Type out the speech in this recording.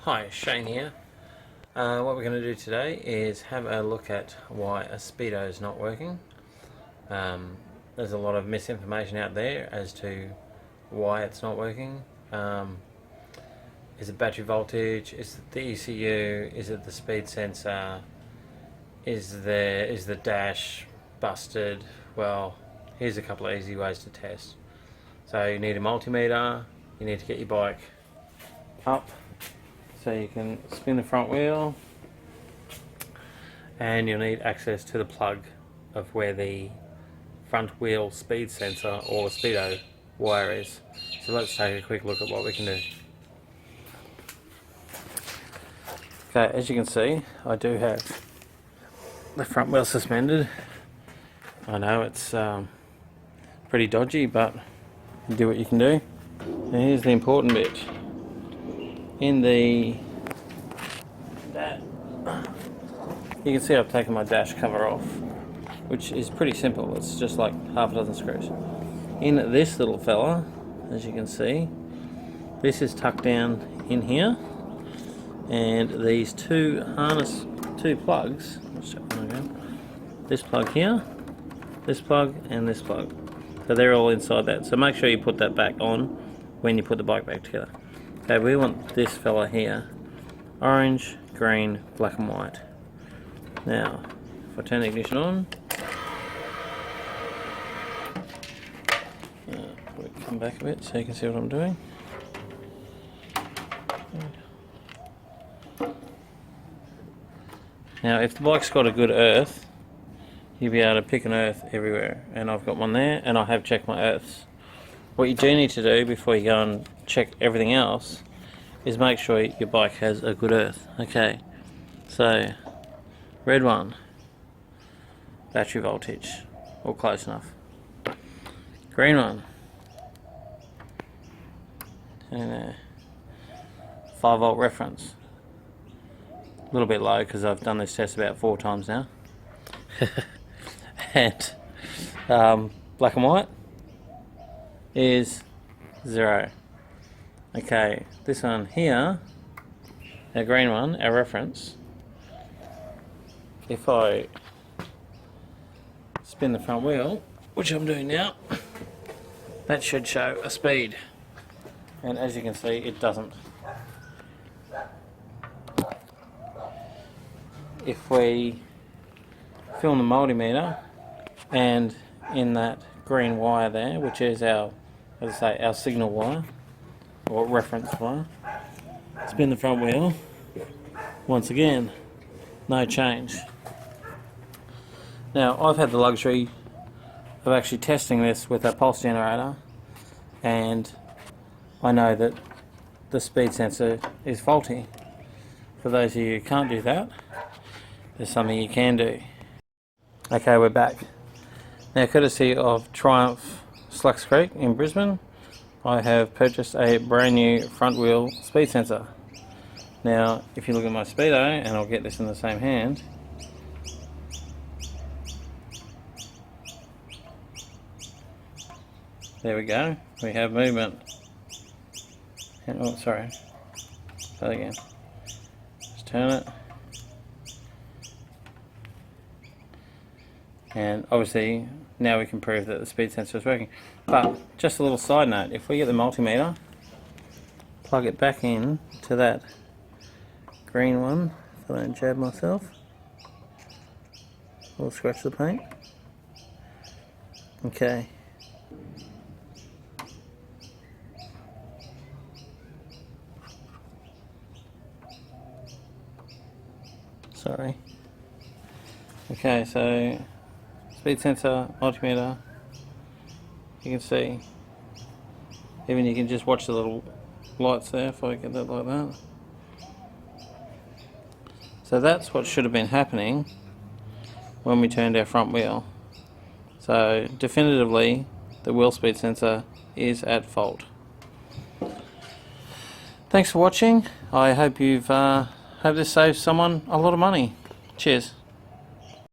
Hi, Shane here. What we're going to do today is have a look at why a speedo is not working. There's a lot of misinformation out there as to why it's not working. Is it battery voltage? Is it the ECU? Is it the speed sensor? Is the dash busted? Well, here's a couple of easy ways to test. So you need a multimeter. You need to get your bike up so you can spin the front wheel, and you'll need access to the plug of where the front wheel speed sensor or the speedo wire is. So let's take a quick look at what we can do. Okay, as you can see, I do have the front wheel suspended. I know it's pretty dodgy, but you do what you can do. And here's the important bit. In the you can see I've taken my dash cover off, which is pretty simple. It's just like half a dozen screws. In this little fella, as you can see, this is tucked down in here, and these two plugs, let's check one again. This plug here, this plug, and this plug. So they're all inside that. So make sure you put that back on when you put the bike back together. Okay, we want this fella here. Orange, green, black and white. Now, if I turn the ignition on, we'll come back a bit so you can see what I'm doing. Now, if the bike's got a good earth, you'll be able to pick an earth everywhere. And I've got one there, and I have checked my earths. What you do need to do before you go and check everything else is make sure your bike has a good earth. Okay, so red one, battery voltage, all close enough. Green one, and 5-volt reference. A little bit low because I've done this test about 4 times now. And black and white is 0. Okay, this one here, our green one, our reference, if I spin the front wheel, which I'm doing now, that should show a speed. And as you can see, it doesn't. If we film the multimeter, and in that green wire there, which is our, as I say, our signal wire or reference wire, spin the front wheel, once again, no change. Now, I've had the luxury of actually testing this with a pulse generator, and I know that the speed sensor is faulty. For those of you who can't do that, there's something you can do. Okay, we're back. Now, courtesy of Triumph Slucks Creek in Brisbane, I have purchased a brand new front wheel speed sensor. Now, if you look at my speedo, and I'll get this in the same hand, there we go, we have movement. And, oh, sorry, try that again. Just turn it. And obviously now we can prove that the speed sensor is working. But just a little side note, if we get the multimeter, plug it back in to that green one, if I don't jab myself, or scratch the paint. Okay. Sorry. Okay, so speed sensor, multimeter, you can see, even you can just watch the little lights there if I get that like that. So that's what should have been happening when we turned our front wheel. So definitively the wheel speed sensor is at fault. Thanks for watching. I hope hope this saves someone a lot of money. Cheers.